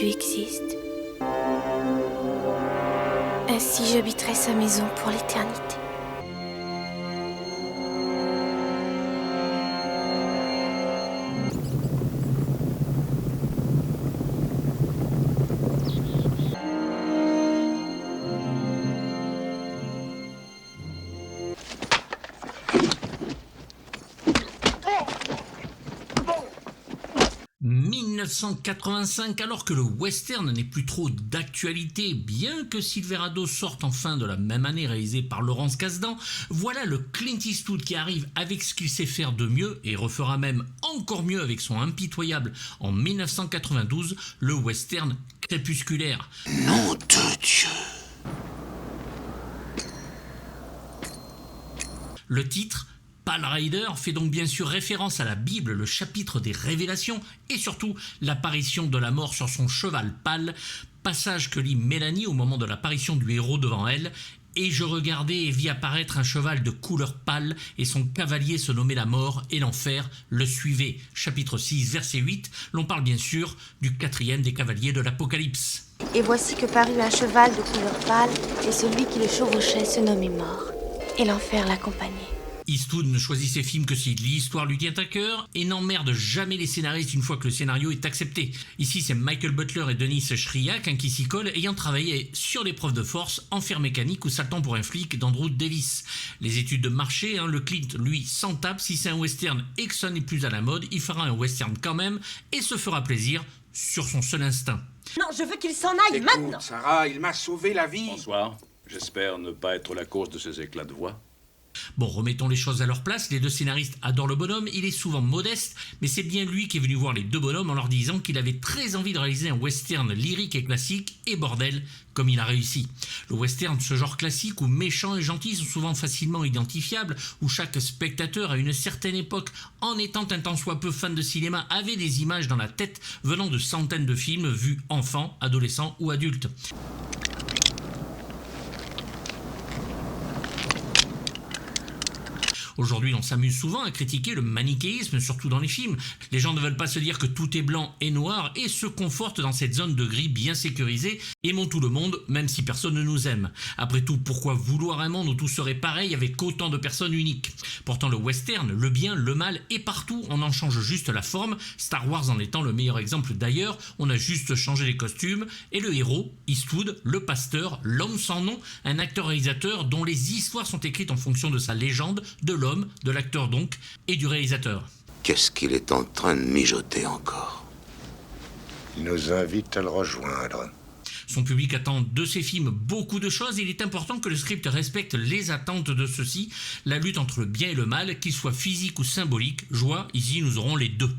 tu existes. Ainsi j'habiterai sa maison pour l'éternité. « 1985, alors que le western n'est plus trop d'actualité, bien que Silverado sorte en fin de la même année réalisé par Laurence Kasdan, voilà le Clint Eastwood qui arrive avec ce qu'il sait faire de mieux et refera même encore mieux avec son impitoyable en 1992, le western crépusculaire. Nom de Dieu! Le titre Pale Rider fait donc bien sûr référence à la Bible, le chapitre des révélations et surtout l'apparition de la mort sur son cheval pâle, passage que lit Mélanie au moment de l'apparition du héros devant elle. Et je regardais et vis apparaître un cheval de couleur pâle et son cavalier se nommait la mort et l'enfer le suivait. Chapitre 6, verset 8, l'on parle bien sûr du 4e des cavaliers de l'Apocalypse. Et voici que parut un cheval de couleur pâle, et celui qui le chevauchait se nommait mort, et l'enfer l'accompagnait. Eastwood ne choisit ses films que si l'histoire lui tient à cœur et n'emmerde jamais les scénaristes une fois que le scénario est accepté. Ici, c'est Michael Butler et Denis Chriac qui s'y collent, ayant travaillé sur l'épreuve de force, Enfer mécanique ou Saltant pour un flic d'Andrew Davis. Les études de marché, le Clint, lui, s'en tape. Si c'est un western et que ça n'est plus à la mode, il fera un western quand même et se fera plaisir sur son seul instinct. Non, je veux qu'il s'en aille maintenant. Sarah, il m'a sauvé la vie. Bonsoir. J'espère ne pas être la cause de ces éclats de voix. Bon, remettons les choses à leur place, les deux scénaristes adorent le bonhomme, il est souvent modeste, mais c'est bien lui qui est venu voir les deux bonhommes en leur disant qu'il avait très envie de réaliser un western lyrique et classique, et bordel, comme il a réussi. Le western, ce genre classique où méchants et gentils sont souvent facilement identifiables, où chaque spectateur à une certaine époque, en étant un tant soit peu fan de cinéma, avait des images dans la tête venant de centaines de films vus enfants, adolescents ou adultes. Aujourd'hui, on s'amuse souvent à critiquer le manichéisme, surtout dans les films. Les gens ne veulent pas se dire que tout est blanc et noir et se confortent dans cette zone de gris bien sécurisée. Aimons tout le monde, même si personne ne nous aime. Après tout, pourquoi vouloir un monde où tout serait pareil avec autant de personnes uniques? Pourtant, le western, le bien, le mal est partout, on en change juste la forme. Star Wars en étant le meilleur exemple d'ailleurs, on a juste changé les costumes. Et le héros, Eastwood, le pasteur, l'homme sans nom, un acteur-réalisateur dont les histoires sont écrites en fonction de sa légende, de l'homme, de l'acteur donc, et du réalisateur. Qu'est-ce qu'il est en train de mijoter encore? Il nous invite à le rejoindre. Son public attend de ses films beaucoup de choses et il est important que le script respecte les attentes de ceux-ci. La lutte entre le bien et le mal, qu'il soit physique ou symbolique, joie, ici nous aurons les deux.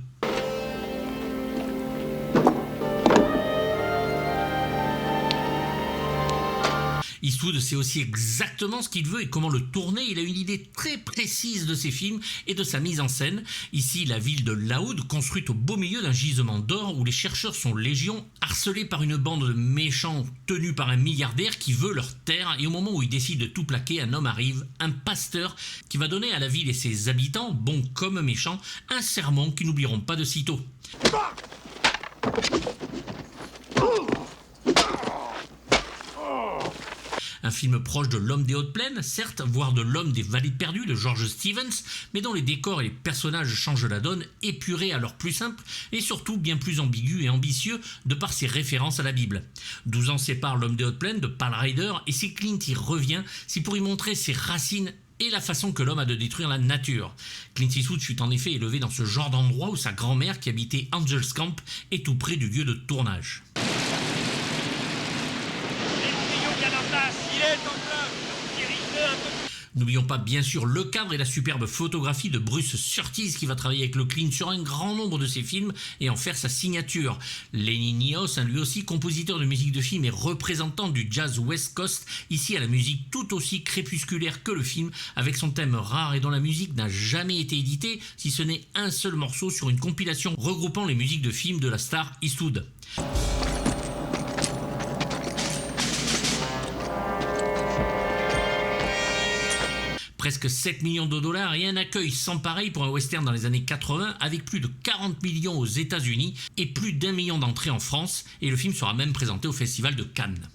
Eastwood sait aussi exactement ce qu'il veut et comment le tourner. Il a une idée très précise de ses films et de sa mise en scène. Ici, la ville de Laoud, construite au beau milieu d'un gisement d'or où les chercheurs sont légion, harcelés par une bande de méchants tenus par un milliardaire qui veut leur terre. Et au moment où il décide de tout plaquer, un homme arrive, un pasteur, qui va donner à la ville et ses habitants, bons comme méchants, un sermon qu'ils n'oublieront pas de sitôt. Un film proche de L'Homme des Hautes Plaines, certes, voire de L'Homme des Vallées Perdues de George Stevens, mais dont les décors et les personnages changent la donne, épurés alors plus simples, et surtout bien plus ambigus et ambitieux de par ses références à la Bible. 12 ans séparent L'Homme des Hautes Plaines de Pale Rider, et c'est Clint y revient, c'est pour y montrer ses racines et la façon que l'homme a de détruire la nature. Clint Eastwood fut en effet élevé dans ce genre d'endroit où sa grand-mère, qui habitait Angels Camp, est tout près du lieu de tournage. N'oublions pas bien sûr le cadre et la superbe photographie de Bruce Surtees qui va travailler avec le Clint sur un grand nombre de ses films et en faire sa signature. Lenny Niehaus, lui aussi compositeur de musique de film et représentant du jazz West Coast, ici à la musique tout aussi crépusculaire que le film, avec son thème rare et dont la musique n'a jamais été éditée, si ce n'est un seul morceau sur une compilation regroupant les musiques de films de la star Eastwood. presque 7 millions de dollars et un accueil sans pareil pour un western dans les années 80 avec plus de 40 millions aux États-Unis et plus d'1 million d'entrées en France, et le film sera même présenté au Festival de Cannes.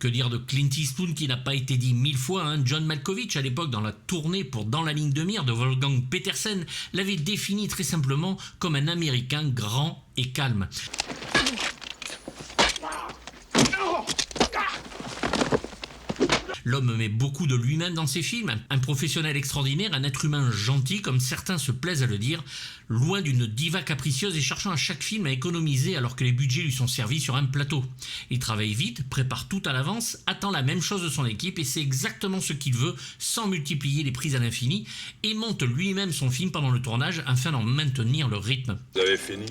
Que dire de Clint Eastwood qui n'a pas été dit 1000 fois, hein. John Malkovich, à l'époque, dans la tournée pour Dans la ligne de mire de Wolfgang Petersen, l'avait défini très simplement comme un Américain grand et calme. L'homme met beaucoup de lui-même dans ses films, un professionnel extraordinaire, un être humain gentil, comme certains se plaisent à le dire, loin d'une diva capricieuse et cherchant à chaque film à économiser alors que les budgets lui sont servis sur un plateau. Il travaille vite, prépare tout à l'avance, attend la même chose de son équipe et sait exactement ce qu'il veut sans multiplier les prises à l'infini, et monte lui-même son film pendant le tournage afin d'en maintenir le rythme. Vous avez fini?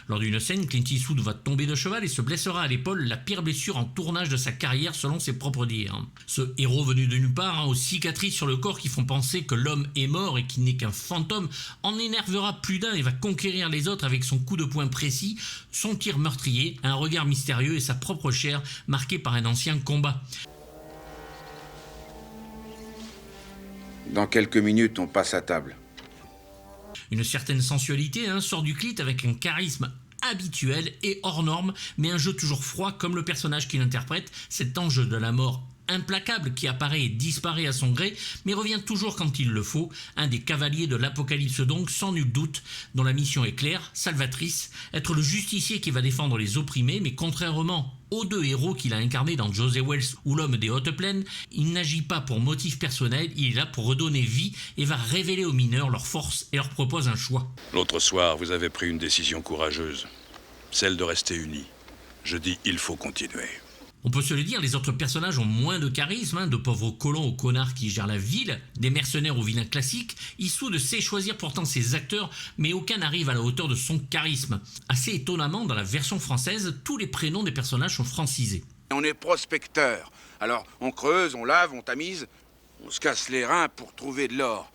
Lors d'une scène, Clint Eastwood va tomber de cheval et se blessera à l'épaule, la pire blessure en tournage de sa carrière selon ses propres dires. Ce héros venu de nulle part, aux cicatrices sur le corps qui font penser que l'homme est mort et qu'il n'est qu'un fantôme, en énervera plus d'un et va conquérir les autres avec son coup de poing précis, son tir meurtrier, un regard mystérieux et sa propre chair marquée par un ancien combat. Dans quelques minutes, on passe à table. Une certaine sensualité sort du clit avec un charisme habituel et hors norme, mais un jeu toujours froid comme le personnage qu'il interprète, cet ange de la mort implacable qui apparaît et disparaît à son gré, mais revient toujours quand il le faut, un des cavaliers de l'Apocalypse donc, sans nul doute, dont la mission est claire, salvatrice, être le justicier qui va défendre les opprimés, mais contrairement aux deux héros qu'il a incarnés dans José Wells ou L'Homme des Hautes Plaines, il n'agit pas pour motif personnel, il est là pour redonner vie et va révéler aux mineurs leurs forces et leur propose un choix. L'autre soir, vous avez pris une décision courageuse, celle de rester unis. Je dis, il faut continuer. On peut se le dire, les autres personnages ont moins de charisme, de pauvres colons aux connards qui gèrent la ville, des mercenaires aux vilains classiques. Eastwood sait choisir pourtant ses acteurs, mais aucun n'arrive à la hauteur de son charisme. Assez étonnamment, dans la version française, tous les prénoms des personnages sont francisés. On est prospecteurs. Alors, on creuse, on lave, on tamise, on se casse les reins pour trouver de l'or.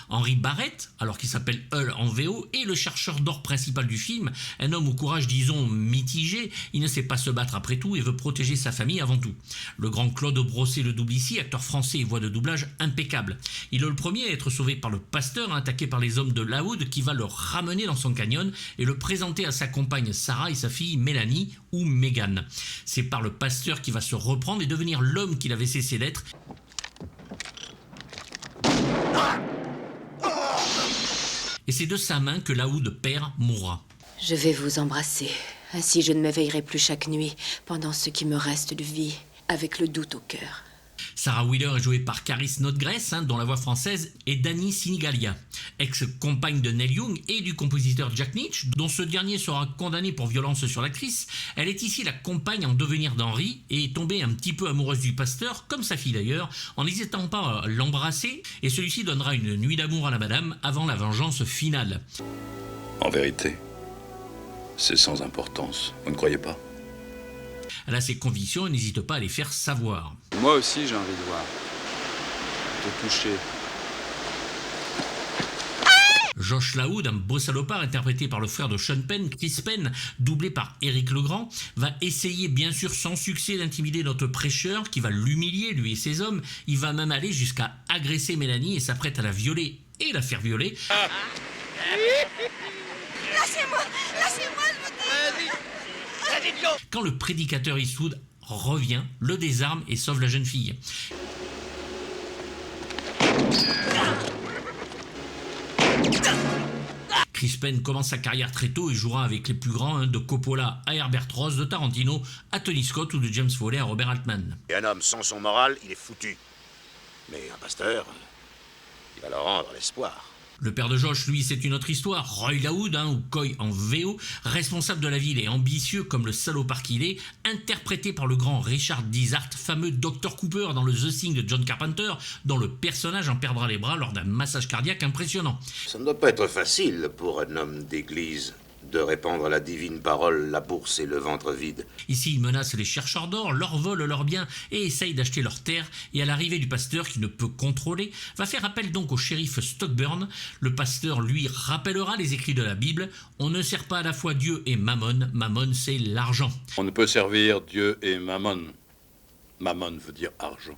Henry Barrett, alors qu'il s'appelle Hull en VO, est le chercheur d'or principal du film, un homme au courage disons mitigé, il ne sait pas se battre après tout et veut protéger sa famille avant tout. Le grand Claude Brossé le double ici, acteur français et voix de doublage impeccable. Il est le premier à être sauvé par le pasteur, attaqué par les hommes de Laoud qui va le ramener dans son canyon et le présenter à sa compagne Sarah et sa fille Mélanie ou Megan. C'est par le pasteur qu'il va se reprendre et devenir l'homme qu'il avait cessé d'être. Et c'est de sa main que Laoud père mourra. Je vais vous embrasser. Ainsi je ne m'éveillerai plus chaque nuit pendant ce qui me reste de vie, avec le doute au cœur. Sarah Wheeler est jouée par Caris Snodgrass, dont la voix française est Dani Sinigalia, ex-compagne de Neil Young et du compositeur Jack Nitzsche, dont ce dernier sera condamné pour violence sur l'actrice. Elle est ici la compagne en devenir d'Henry et est tombée un petit peu amoureuse du pasteur, comme sa fille d'ailleurs, en n'hésitant pas à l'embrasser, et celui-ci donnera une nuit d'amour à la madame avant la vengeance finale. En vérité, c'est sans importance, vous ne croyez pas? Elle a ses convictions et n'hésite pas à les faire savoir. Moi aussi, j'ai envie de voir. De toucher. Josh Laoud, un beau salopard interprété par le frère de Sean Penn, Chris Penn, doublé par Éric Legrand, va essayer bien sûr sans succès d'intimider notre prêcheur qui va l'humilier, lui et ses hommes. Il va même aller jusqu'à agresser Mélanie et s'apprête à la violer et la faire violer. Lâchez-moi, je vous dis. Quand le prédicateur Eastwood revient, le désarme et sauve la jeune fille. Chris Penn commence sa carrière très tôt et jouera avec les plus grands, de Coppola à Herbert Ross, de Tarantino à Tony Scott ou de James Foley à Robert Altman. Et un homme sans son moral, il est foutu. Mais un pasteur, il va leur rendre l'espoir. Le père de Josh, lui, c'est une autre histoire. Roy Laoud, ou Coy en VO, responsable de la ville et ambitieux comme le salopard qu'il est, interprété par le grand Richard Dizart, fameux Dr Cooper dans le The Thing de John Carpenter, dont le personnage en perdra les bras lors d'un massage cardiaque impressionnant. Ça ne doit pas être facile pour un homme d'église De répandre la divine parole, la bourse et le ventre vide. Ici, il menace les chercheurs d'or, leur vole leurs biens et essaye d'acheter leurs terres. Et à l'arrivée du pasteur, qui ne peut contrôler, va faire appel donc au shérif Stockburn. Le pasteur, lui, rappellera les écrits de la Bible. On ne sert pas à la fois Dieu et Mammon. Mammon, c'est l'argent. On ne peut servir Dieu et Mammon. Mammon veut dire argent.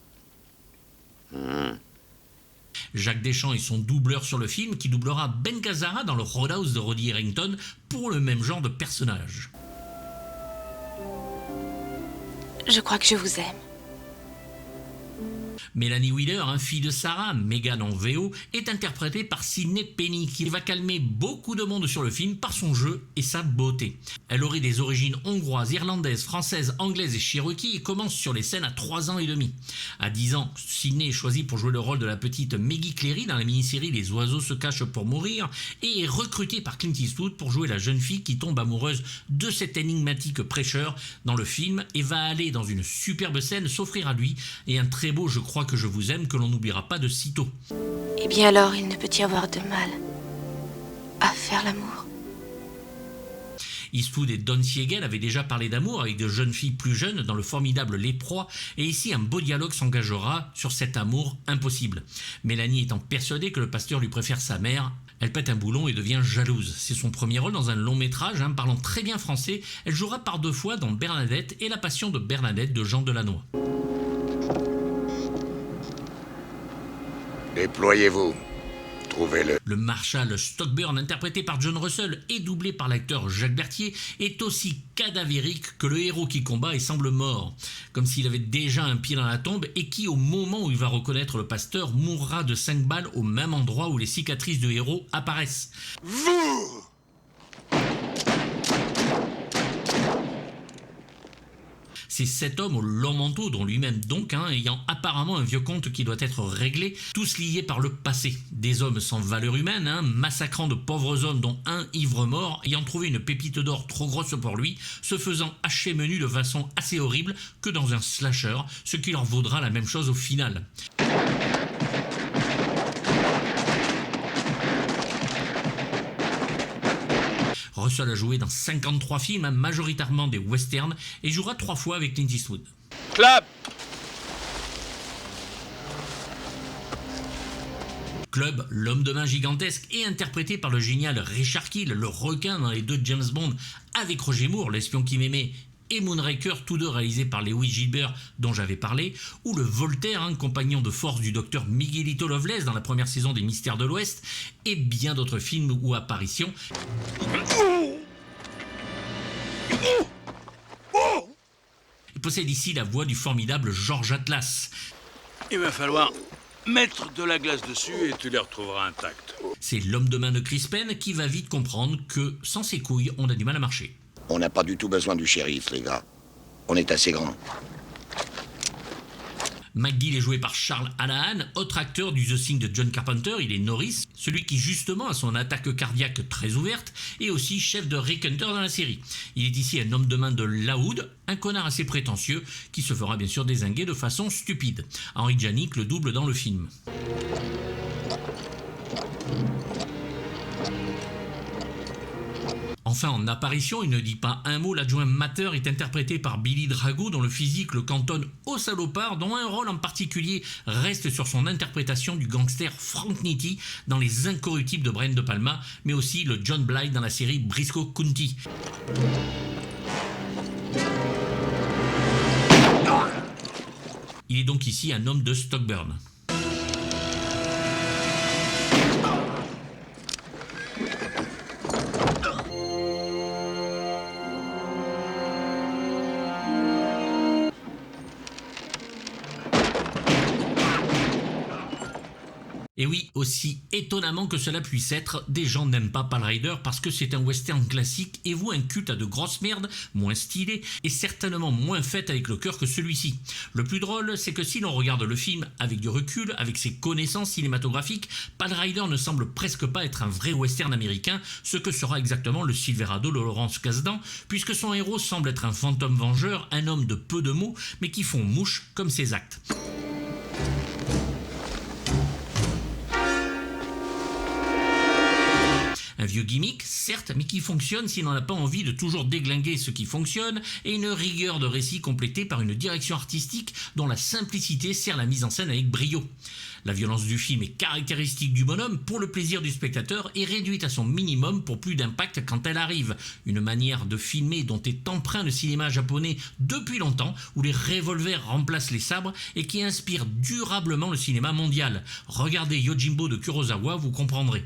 Jacques Deschamps est son doubleur sur le film, qui doublera Ben Gazzara dans le Roadhouse de Roddy Harrington pour le même genre de personnage. Je crois que je vous aime. Mélanie Wheeler, fille de Sarah, Megan en VO, est interprétée par Sidney Penny, qui va calmer beaucoup de monde sur le film par son jeu et sa beauté. Elle aurait des origines hongroises, irlandaises, françaises, anglaises et cherokee et commence sur les scènes à 3 ans et demi. À 10 ans, Sidney est choisie pour jouer le rôle de la petite Maggie Cleary dans la mini-série Les oiseaux se cachent pour mourir et est recrutée par Clint Eastwood pour jouer la jeune fille qui tombe amoureuse de cet énigmatique prêcheur dans le film et va aller dans une superbe scène s'offrir à lui et un très beau « Je crois que je vous aime » que l'on n'oubliera pas de sitôt. Eh bien alors, il ne peut y avoir de mal à faire l'amour. Eastwood et Don Siegel avaient déjà parlé d'amour avec de jeunes filles plus jeunes dans le formidable Les Proies, et ici un beau dialogue s'engagera sur cet amour impossible. Mélanie étant persuadée que le pasteur lui préfère sa mère, elle pète un boulon et devient jalouse. C'est son premier rôle dans un long métrage, parlant très bien français. Elle jouera par 2 fois dans Bernadette et La Passion de Bernadette de Jean Delannoy. Déployez-vous. Trouvez-le. Le Marshal Stockburn, interprété par John Russell et doublé par l'acteur Jacques Berthier, est aussi cadavérique que le héros qui combat et semble mort, comme s'il avait déjà un pied dans la tombe et qui, au moment où il va reconnaître le pasteur, mourra de 5 balles au même endroit où les cicatrices du héros apparaissent. C'est cet homme au long manteau, dont lui-même donc, ayant apparemment un vieux compte qui doit être réglé, tous liés par le passé. Des hommes sans valeur humaine, massacrant de pauvres hommes dont un ivre mort, ayant trouvé une pépite d'or trop grosse pour lui, se faisant hacher menu de façon assez horrible que dans un slasher, ce qui leur vaudra la même chose au final. Russell a joué dans 53 films, majoritairement des westerns, et jouera 3 fois avec Clint Eastwood. Clap! Club, l'homme de main gigantesque, est interprété par le génial Richard Kiel, le requin dans les 2 James Bond, avec Roger Moore, l'espion qui m'aimait, et Moonraker, tous 2 réalisés par Lewis Gilbert, dont j'avais parlé, ou le Voltaire, compagnon de force du docteur Miguelito Loveless dans la première saison des Mystères de l'Ouest, et bien d'autres films ou apparitions. Il possède ici la voix du formidable George Atlas. Il va falloir mettre de la glace dessus et tu les retrouveras intactes. C'est l'homme de main de Chris Penn qui va vite comprendre que, sans ses couilles, on a du mal à marcher. On n'a pas du tout besoin du shérif, les gars. On est assez grand. McGill est joué par Charles Hallahan, autre acteur du The Thing de John Carpenter. Il est Norris, celui qui justement a son attaque cardiaque très ouverte, et aussi chef de Rick Hunter dans la série. Il est ici un homme de main de Laoud, un connard assez prétentieux, qui se fera bien sûr dézinguer de façon stupide. Henry Djanik le double dans le film. Enfin, en apparition, il ne dit pas un mot, l'adjoint Matter est interprété par Billy Drago, dont le physique le cantonne au salopard, dont un rôle en particulier reste sur son interprétation du gangster Frank Nitti dans Les Incorruptibles de Brian De Palma, mais aussi le John Blythe dans la série Briscoe County. Il est donc ici un homme de Stockburn. Et oui, aussi étonnamment que cela puisse être, des gens n'aiment pas Pale Rider parce que c'est un western classique et voue un culte à de grosses merdes, moins stylées et certainement moins faites avec le cœur que celui-ci. Le plus drôle, c'est que si l'on regarde le film avec du recul, avec ses connaissances cinématographiques, Pale Rider ne semble presque pas être un vrai western américain, ce que sera exactement le Silverado de Laurence Kasdan, puisque son héros semble être un fantôme vengeur, un homme de peu de mots, mais qui font mouche comme ses actes. Un Un vieux gimmick, certes, mais qui fonctionne si l'on n'a pas envie de toujours déglinguer ce qui fonctionne, et une rigueur de récit complétée par une direction artistique dont la simplicité sert la mise en scène avec brio. La violence du film est caractéristique du bonhomme pour le plaisir du spectateur et réduite à son minimum pour plus d'impact quand elle arrive. Une manière de filmer dont est empreint le cinéma japonais depuis longtemps, où les revolvers remplacent les sabres et qui inspire durablement le cinéma mondial. Regardez Yojimbo de Kurosawa, vous comprendrez.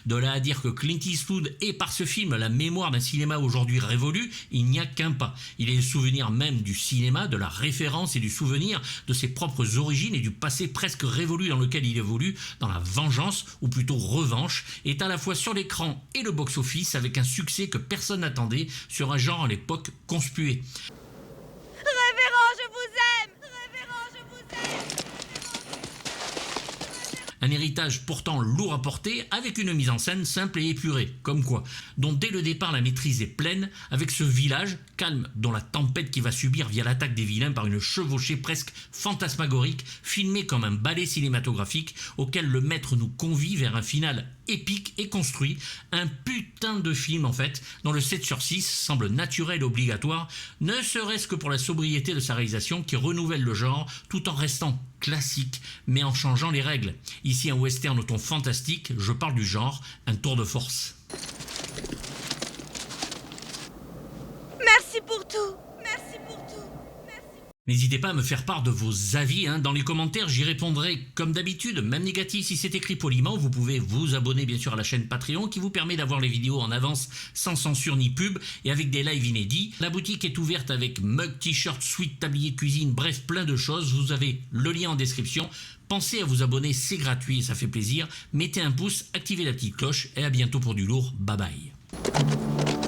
De là à dire que Clint Eastwood est par ce film la mémoire d'un cinéma aujourd'hui révolu, il n'y a qu'un pas. Il est le souvenir même du cinéma, de la référence et du souvenir de ses propres origines et du passé presque révolu dans lequel il évolue, dans la vengeance, ou plutôt revanche, est à la fois sur l'écran et le box-office avec un succès que personne n'attendait sur un genre à l'époque conspué. Révérend, je vous aime! Révérend, je vous aime! Un héritage pourtant lourd à porter, avec une mise en scène simple et épurée, comme quoi, dont dès le départ la maîtrise est pleine, avec ce village, calme, dont la tempête qui va subir via l'attaque des vilains par une chevauchée presque fantasmagorique, filmée comme un ballet cinématographique, auquel le maître nous convie vers un final épique et construit, un putain de film en fait, dont le 7/6 semble naturel et obligatoire, ne serait-ce que pour la sobriété de sa réalisation qui renouvelle le genre, tout en restant classique, mais en changeant les règles. Ici un western au ton fantastique, je parle du genre, un tour de force. Merci pour tout! Merci pour tout! Merci. N'hésitez pas à me faire part de vos avis dans les commentaires, j'y répondrai comme d'habitude, même négatif si c'est écrit poliment. Vous pouvez vous abonner bien sûr à la chaîne Patreon qui vous permet d'avoir les vidéos en avance sans censure ni pub et avec des lives inédits. La boutique est ouverte avec mug, t-shirt, suite, tablier de cuisine, bref plein de choses. Vous avez le lien en description. Pensez à vous abonner, c'est gratuit et ça fait plaisir. Mettez un pouce, activez la petite cloche et à bientôt pour du lourd. Bye bye.